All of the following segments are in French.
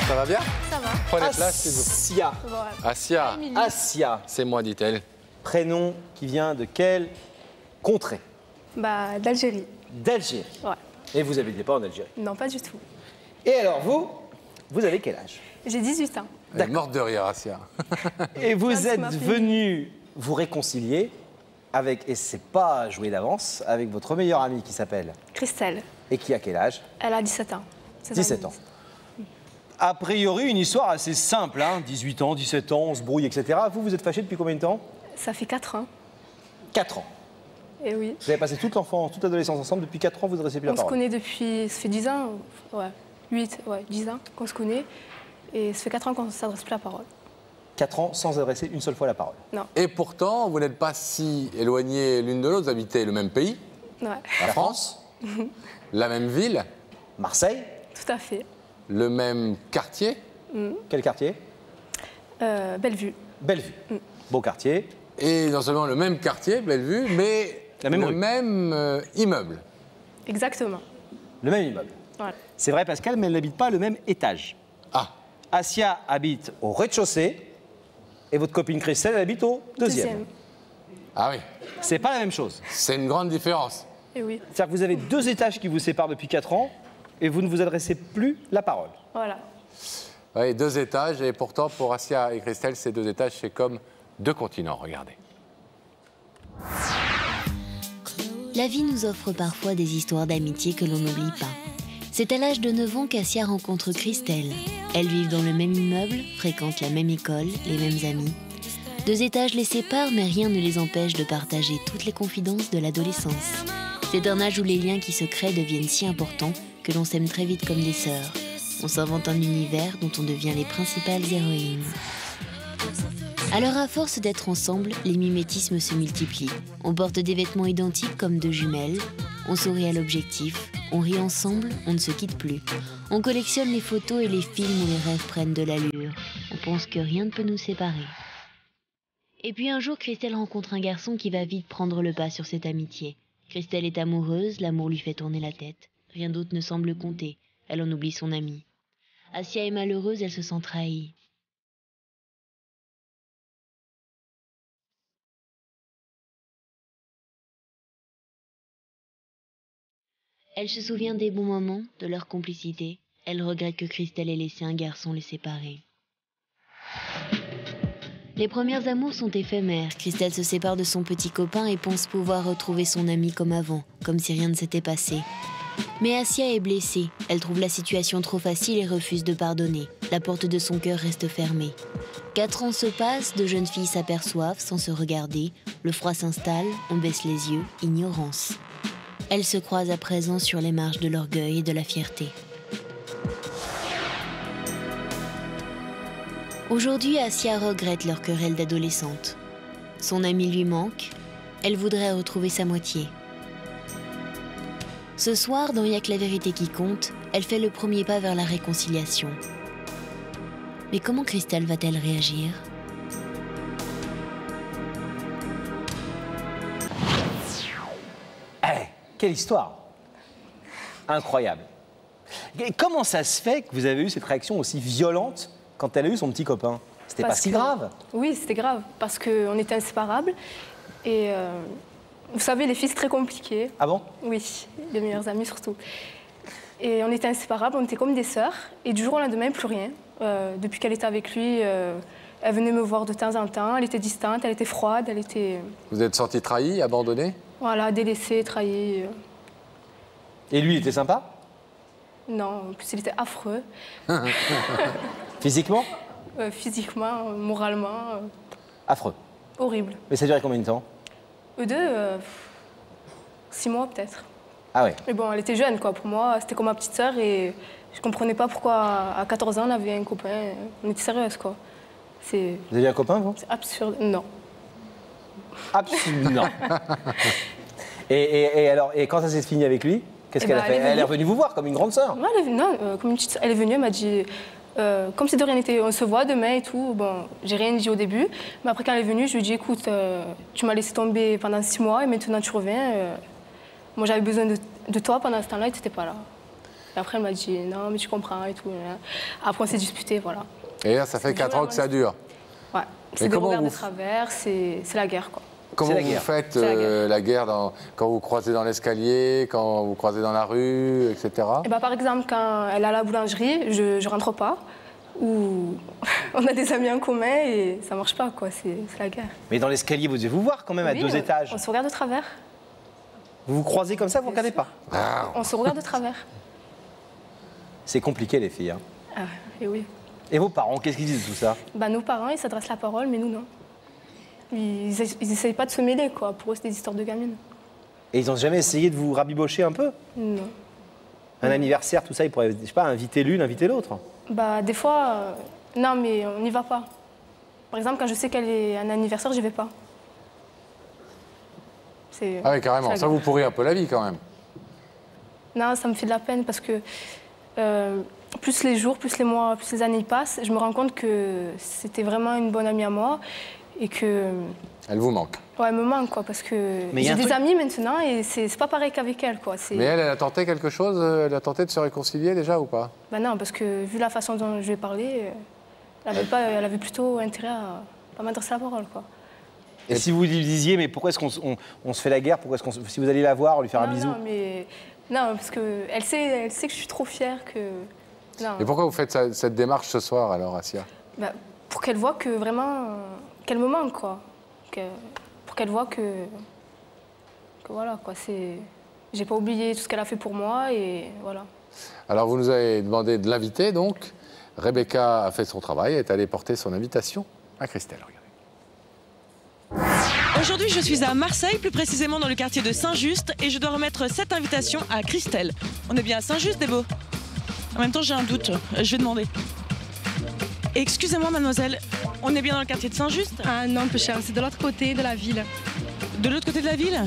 Ça va bien? Ça va. Prenez place, s'il vous plaît. Assia. Assia. Assia. C'est moi, dit-elle. Prénom qui vient de quelle contrée? Bah, d'Algérie. D'Algérie. Ouais. Et vous n'habitez pas en Algérie. Non, pas du tout. Et alors vous avez quel âge? J'ai 18 ans. Elle est morte de rire, Assia. Et vous Merci, êtes ma fille. venu vous réconcilier avec, et c'est pas joué d'avance, avec votre meilleure amie qui s'appelle, Christelle, et qui a quel âge? elle a 17 ans. 17 ans. A priori, une histoire assez simple, hein, 18 ans, 17 ans, on se brouille, etc. Vous êtes fâchés depuis combien de temps? Ça fait 4 ans. 4 ans. Et oui. Vous avez passé toute l'enfance, toute l'adolescence ensemble, depuis 4 ans, vous ne dressez plus la On se parole. connaît depuis, ça fait 10 ans, ouais, 8, ouais, 10 ans qu'on se connaît. Et ça fait 4 ans qu'on ne s'adresse plus la parole. 4 ans sans adresser une seule fois la parole. Non. Et pourtant, vous n'êtes pas si éloignés l'une de l'autre. Vous habitez le même pays, Ouais, la France, la même ville, Marseille, tout à fait. le même quartier. quel quartier? Bellevue. Bellevue. Beau quartier. Et non seulement le même quartier, Bellevue, mais La même le rue. même immeuble. Exactement. Le même immeuble. Voilà. C'est vrai, Pascal, mais elle n'habite pas le même étage. Ah, Assia habite au rez-de-chaussée et votre copine Christelle, elle habite au deuxième. ah oui, C'est pas la même chose. c'est une grande différence. Et oui, C'est-à-dire que vous avez 2 étages qui vous séparent depuis 4 ans et vous ne vous adressez plus la parole. voilà. Oui, 2 étages, et pourtant, pour Assia et Christelle, ces 2 étages, c'est comme 2 continents, regardez. La vie nous offre parfois des histoires d'amitié que l'on n'oublie pas. C'est à l'âge de 9 ans qu'Assia rencontre Christelle. Elles vivent dans le même immeuble, fréquentent la même école, les mêmes amis. 2 étages les séparent, mais rien ne les empêche de partager toutes les confidences de l'adolescence. C'est un âge où les liens qui se créent deviennent si importants que l'on s'aime très vite comme des sœurs. On s'invente un univers dont on devient les principales héroïnes. Alors à force d'être ensemble, les mimétismes se multiplient. On porte des vêtements identiques comme 2 jumelles, on sourit à l'objectif, on rit ensemble, on ne se quitte plus. On collectionne les photos et les films où les rêves prennent de l'allure. On pense que rien ne peut nous séparer. Et puis un jour, Christelle rencontre un garçon qui va vite prendre le pas sur cette amitié. Christelle est amoureuse, l'amour lui fait tourner la tête. Rien d'autre ne semble compter, elle en oublie son ami. Assia est malheureuse, elle se sent trahie. Elle se souvient des bons moments, de leur complicité. Elle regrette que Christelle ait laissé un garçon les séparer. Les premières amours sont éphémères. Christelle se sépare de son petit copain et pense pouvoir retrouver son ami comme avant, comme si rien ne s'était passé. Mais Assia est blessée. Elle trouve la situation trop facile et refuse de pardonner. La porte de son cœur reste fermée. 4 ans se passent, 2 jeunes filles s'aperçoivent sans se regarder. Le froid s'installe, on baisse les yeux, ignorance. Elles se croisent à présent sur les marches de l'orgueil et de la fierté. Aujourd'hui, Assia regrette leur querelle d'adolescente. Son amie lui manque, elle voudrait retrouver sa moitié. Ce soir, dans Y'a que la vérité qui compte, elle fait le premier pas vers la réconciliation. Mais comment Christelle va-t-elle réagir ? Quelle histoire! Incroyable. Et comment ça se fait que vous avez eu cette réaction aussi violente quand elle a eu son petit copain? C'était pas si grave? Oui, c'était grave, parce qu'on était inséparables. Et vous savez, les filles, c'est très compliqué. Ah bon? Oui, les meilleures amies surtout. Et on était inséparables, on était comme des sœurs. Et du jour au lendemain, plus rien. Depuis qu'elle était avec lui, elle venait me voir de temps en temps. Elle était distante, elle était froide, elle était... Vous êtes senti trahi, abandonné? Voilà, délaissée, trahie. Et lui, il était sympa? Non, en plus, il était affreux. Physiquement? Physiquement, moralement, Affreux. horrible. Mais ça durait combien de temps? Eux deux, 6 mois peut-être. Ah ouais. Mais bon, elle était jeune, quoi. Pour moi, c'était comme ma petite sœur et je comprenais pas pourquoi, à 14 ans, on avait un copain. On était sérieuses, quoi. C'est Vous avez un copain, vous? absurde. Non. Absolument. Et alors, et quand ça s'est fini avec lui, qu'est-ce qu'elle a fait? Elle est revenue vous voir comme une grande sœur? Non, comme une petite sœur. Elle est venue, elle m'a dit, comme si de rien n'était, on se voit demain et tout. Bon, j'ai rien dit au début, mais après quand elle est venue, je lui ai dit, écoute, tu m'as laissé tomber pendant 6 mois et maintenant tu reviens. Moi, j'avais besoin de toi pendant ce temps-là et tu n'étais pas là. Et après, elle m'a dit non, mais tu comprends et tout. Après, on s'est disputé, voilà. Et là, ça fait 4 ans que ça dure. Ouais, c'est des regards de travers, c'est la guerre, quoi. Comment vous faites la guerre quand vous croisez dans l'escalier, quand vous croisez dans la rue, etc. Et bah, par exemple, quand elle est à la boulangerie, je rentre pas. Ou on a des amis en commun et ça marche pas, quoi. C'est la guerre. Mais dans l'escalier, vous devez vous voir quand même à 2 étages. On se regarde de travers. Vous vous croisez comme ça, vous ne regardez pas? On se regarde de travers. C'est compliqué, les filles. Hein. Ah, et oui. Et vos parents, qu'est-ce qu'ils disent de tout ça? Bah, nos parents, ils s'adressent la parole, mais nous, non. Ils essayent pas de se mêler, quoi. Pour eux, c'est des histoires de gamines. Et ils n'ont jamais essayé de vous rabibocher un peu? Non. Un anniversaire, tout ça, ils pourraient, je sais pas, inviter l'une, inviter l'autre? Bah, des fois, non, mais on n'y va pas. Par exemple, quand je sais qu'elle est un anniversaire, j'y vais pas. Ah oui, carrément. Ça vous pourrit un peu la vie, quand même. Non, ça me fait de la peine parce que plus les jours, plus les mois, plus les années passent, je me rends compte que c'était vraiment une bonne amie à moi et que... Elle vous manque. Ouais, elle me manque, quoi, parce que j'ai des amis maintenant et c'est pas pareil qu'avec elle, quoi. Mais elle a tenté quelque chose? Elle a tenté de se réconcilier déjà ou pas? Ben non, parce que vu la façon dont je lui ai parlé, elle avait plutôt intérêt à pas m'adresser la parole, quoi. Et si vous lui disiez, mais pourquoi est-ce qu'on se fait la guerre? Pourquoi est-ce qu'on, si vous allez la voir, lui faire un bisou? Non, parce qu'elle sait que je suis trop fière que... Non. Et pourquoi vous faites cette démarche ce soir, alors, Assia? Ben, pour qu'elle voit que vraiment... qu'elle me manque, quoi. Pour qu'elle voit que voilà, quoi, c'est... J'ai pas oublié tout ce qu'elle a fait pour moi, et voilà. Alors, vous nous avez demandé de l'inviter, donc. Rebecca a fait son travail, elle est allée porter son invitation à Christelle. Regardez. Aujourd'hui, je suis à Marseille, plus précisément dans le quartier de Saint-Just, et je dois remettre cette invitation à Christelle. On est bien à Saint-Just, Débo? En même temps, j'ai un doute. Je vais demander. Excusez-moi, mademoiselle, on est bien dans le quartier de Saint-Just? Ah non, peu cher, c'est de l'autre côté de la ville. De l'autre côté de la ville?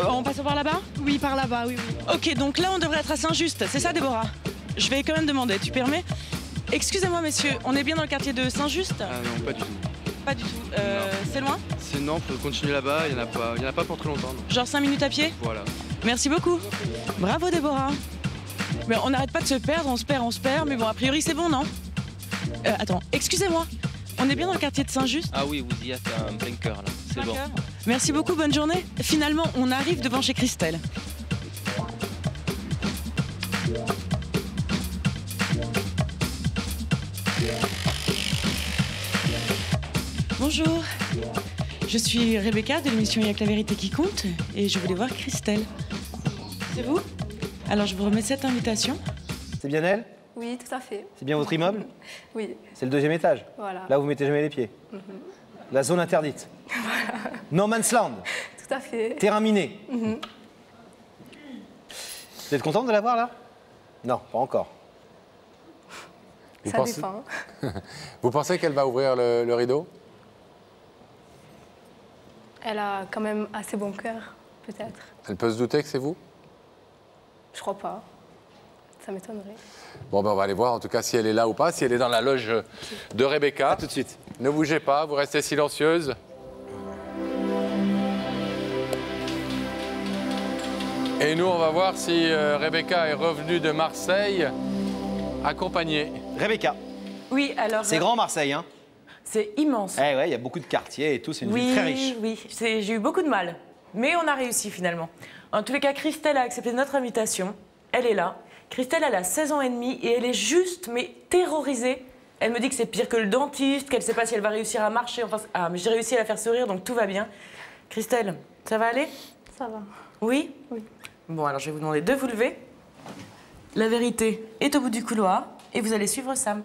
En passant par là-bas? Oui, par là-bas, oui, oui. Ok, donc là, on devrait être à Saint-Just, c'est ça, Déborah? Je vais quand même demander, tu permets? Excusez-moi, messieurs, on est bien dans le quartier de Saint-Just? Ah non, pas du tout. Pas du tout. C'est loin? Non, faut continuer là-bas, il n'y en a pas pour très longtemps. Non. Genre 5 minutes à pied? Voilà. Merci beaucoup. Bravo, Déborah. Mais on n'arrête pas de se perdre, on se perd, mais bon, a priori, c'est bon, non? Attends, excusez-moi, on est bien dans le quartier de Saint-Just? Ah oui, vous y êtes un plein cœur, là, c'est bon. Merci beaucoup, bonne journée. Finalement, on arrive devant chez Christelle. Bonjour, je suis Rebecca de l'émission Il y a que la vérité qui compte et je voulais voir Christelle. C'est vous? Alors je vous remets cette invitation. C'est bien elle? Oui, tout à fait. C'est bien votre immeuble? Oui. C'est le 2e étage? Voilà. Là où vous mettez jamais les pieds? La zone interdite? Voilà. No Man's Land? Tout à fait. Terrain miné? Vous êtes contente de la voir là? Non, pas encore. Ça dépend. Vous pensez qu'elle va ouvrir le rideau? Elle a quand même assez bon cœur, peut-être. Elle peut se douter que c'est vous? Je crois pas. Ça m'étonnerait. Bon, ben on va aller voir en tout cas si elle est là ou pas, si elle est dans la loge de Rebecca. À tout de suite. Ne bougez pas, vous restez silencieuse. Et nous, on va voir si Rebecca est revenue de Marseille accompagnée. Rebecca. Oui, alors... C'est grand Marseille, hein? C'est immense. Eh ouais, il y a beaucoup de quartiers et tout, c'est une ville très riche. Oui, j'ai eu beaucoup de mal. Mais on a réussi finalement. En tous les cas, Christelle a accepté notre invitation. Elle est là. Christelle, elle a 16 ans et demi et elle est juste, mais terrorisée. Elle me dit que c'est pire que le dentiste, qu'elle ne sait pas si elle va réussir à marcher. Enfin, mais j'ai réussi à la faire sourire, donc tout va bien. Christelle, ça va aller? Ça va. Oui? Oui. Bon, alors je vais vous demander de vous lever. La vérité est au bout du couloir et vous allez suivre Sam.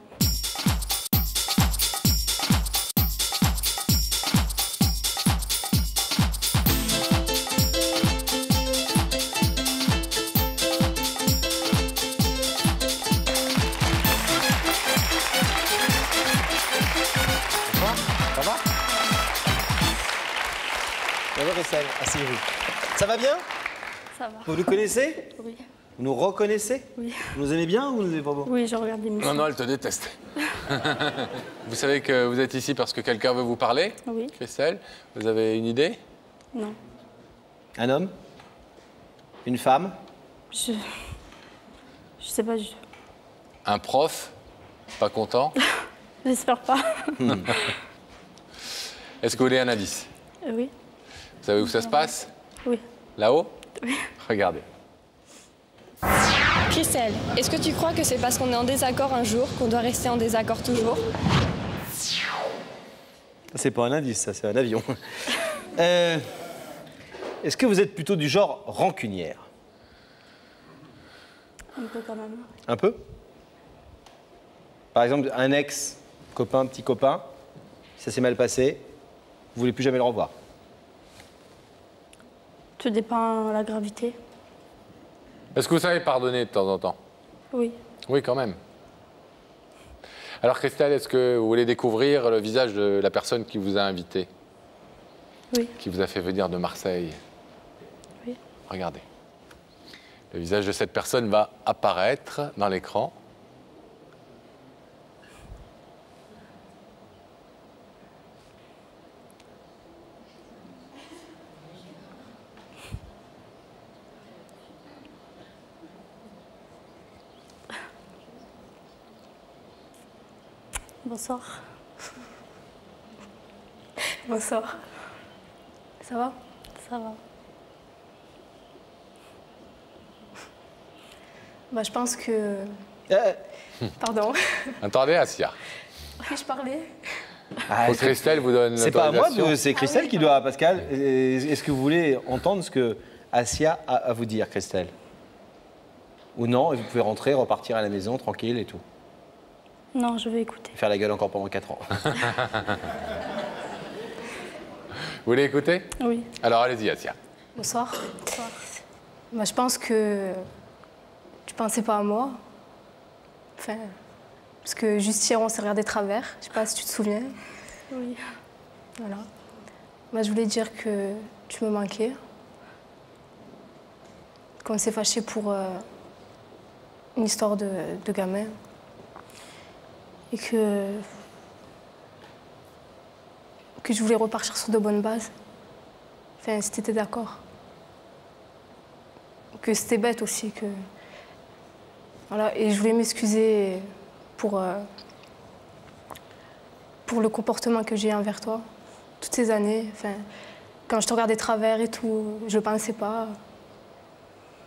Ça va? Bonjour Christelle, asseyez-vous. Ça va bien? Ça va. Vous nous connaissez? Oui. Vous nous reconnaissez? Oui. Vous nous aimez bien ou vous nous aimez pas beau? Oui, je regarde l'émission. Non, non, elle te déteste. Vous savez que vous êtes ici parce que quelqu'un veut vous parler? Oui. Christelle, vous avez une idée? Non. Un homme? Une femme? Je Je sais pas du tout. Un prof, pas content. J'espère pas. Est-ce que vous voulez un indice? Oui. Vous savez où ça se passe? Oui. Là-haut? Oui. Regardez. Christelle, est-ce que tu crois que c'est parce qu'on est en désaccord un jour qu'on doit rester en désaccord toujours? C'est pas un indice, ça, c'est un avion. Est-ce que vous êtes plutôt du genre rancunière? Un peu quand même. Un peu? Par exemple, un ex, copain, petit copain, ça s'est mal passé, vous voulez plus jamais le revoir? Tout dépend de la gravité. Est-ce que vous savez pardonner de temps en temps? Oui. Oui, quand même. Alors, Christelle, est-ce que vous voulez découvrir le visage de la personne qui vous a invité? Oui. Qui vous a fait venir de Marseille? Oui. Regardez. Le visage de cette personne va apparaître dans l'écran. Bonsoir. Bonsoir. Ça va? Ça va. Bah, je pense que... Pardon. Attendez, Assia. Puis-je parler? Faut que Christelle vous donne C'est pas à moi, l'autorisation. c'est Christelle qui doit. Pascal, est-ce que vous voulez entendre ce que Assia a à vous dire, Christelle? Ou non, vous pouvez rentrer, repartir à la maison, tranquille et tout. Non, je vais écouter. Faire la gueule encore pendant 4 ans. Vous voulez écouter? Oui. Alors, allez-y, Assia. Bonsoir. Bonsoir. Bah, je pense que tu pensais pas à moi. Enfin, parce que juste hier, on s'est regardé de travers. Je sais pas si tu te souviens. Oui. Voilà. Bah, je voulais dire que tu me manquais. Qu'on s'est fâché pour une histoire de gamin. Et que je voulais repartir sur de bonnes bases. Enfin, si t'étais d'accord. Que c'était bête aussi, que... Voilà, et je voulais m'excuser pour le comportement que j'ai eu envers toi, toutes ces années. Enfin, quand je te regardais de travers et tout, je ne pensais pas.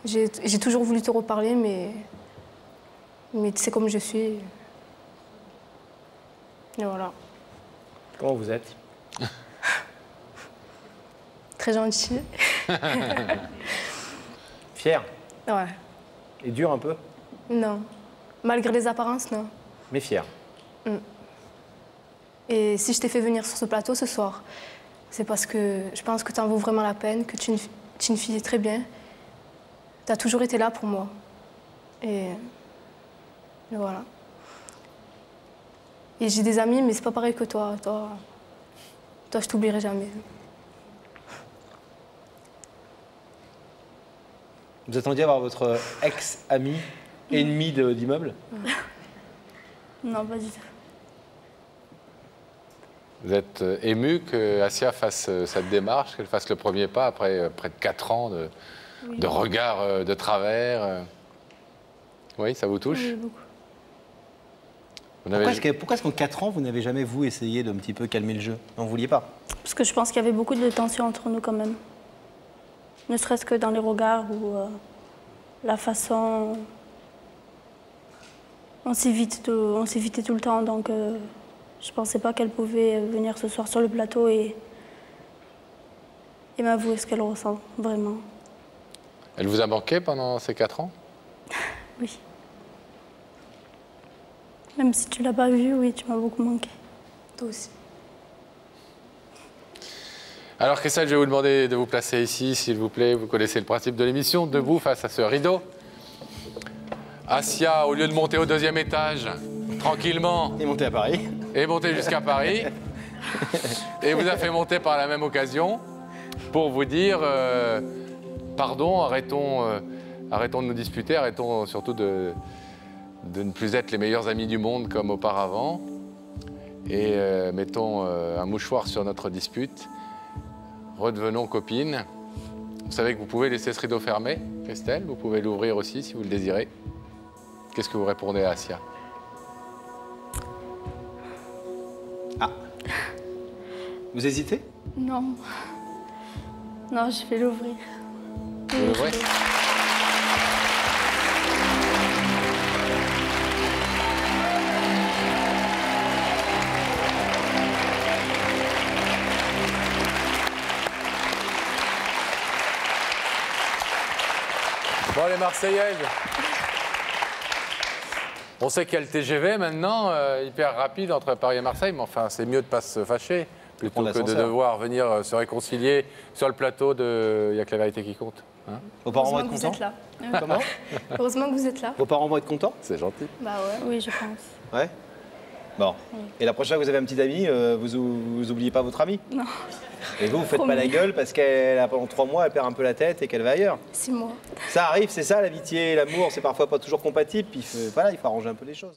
J'ai toujours voulu te reparler, mais tu sais comme je suis. Et voilà. Comment vous êtes? Très gentil. Fier? Ouais. Et dur un peu? Non. Malgré les apparences, non. Mais fier. Et si je t'ai fait venir sur ce plateau ce soir, c'est parce que je pense que tu en vaux vraiment la peine, que tu es une fille très bien. Tu as toujours été là pour moi. Et voilà. Et j'ai des amis, mais c'est pas pareil que toi. Toi, je t'oublierai jamais. Vous attendiez à avoir votre ex-ami, ennemi d'immeuble? Non, pas du tout. Vous êtes ému que Assia fasse cette démarche, qu'elle fasse le premier pas après près de 4 ans de regard de travers. Oui, ça vous touche? Oui, beaucoup. Pourquoi est-ce qu'en 4 ans, vous n'avez jamais, vous, essayé d'un petit peu calmer le jeu? Non, vous vouliez pas? Parce que je pense qu'il y avait beaucoup de tension entre nous quand même. Ne serait-ce que dans les regards ou la façon... On s'évitait tout le temps, donc je pensais pas qu'elle pouvait venir ce soir sur le plateau et m'avouer ce qu'elle ressent, vraiment. Elle vous a manqué pendant ces 4 ans? Oui. Même si tu l'as pas vu, oui, tu m'as beaucoup manqué. Toi aussi. Alors, Christelle, je vais vous demander de vous placer ici, s'il vous plaît. Vous connaissez le principe de l'émission, debout face à ce rideau. Assia, au lieu de monter au 2e étage, tranquillement... Et monter à Paris. Et monter jusqu'à Paris. Et vous a fait monter par la même occasion pour vous dire pardon, arrêtons de nous disputer, arrêtons surtout de ne plus être les meilleurs amis du monde comme auparavant. Et mettons un mouchoir sur notre dispute. Redevenons copines. Vous savez que vous pouvez laisser ce rideau fermé, Christelle. Vous pouvez l'ouvrir aussi si vous le désirez. Qu'est-ce que vous répondez à Assia? Ah. Vous hésitez? Non. Non, je vais l'ouvrir. Vous l'ouvrez? Bon, les Marseillaises. On sait qu'il y a le TGV maintenant, hyper rapide entre Paris et Marseille, mais enfin, c'est mieux de ne pas se fâcher plutôt que de devoir venir se réconcilier sur le plateau de Il n'y a que la vérité qui compte. Hein? Vos parents vont être Heureusement que vous contents? êtes là. Comment? Heureusement que vous êtes là. Vos parents vont être contents? C'est gentil. Bah ouais. Oui, je pense. Ouais. Bon. Et la prochaine fois que vous avez un petit ami, vous oubliez pas votre ami? Non. Et vous faites pas la gueule parce qu'elle a pendant 3 mois, elle perd un peu la tête et qu'elle va ailleurs. 6 mois. Ça arrive, c'est ça l'amitié, l'amour, c'est parfois pas toujours compatible. Puis voilà, il faut arranger un peu les choses.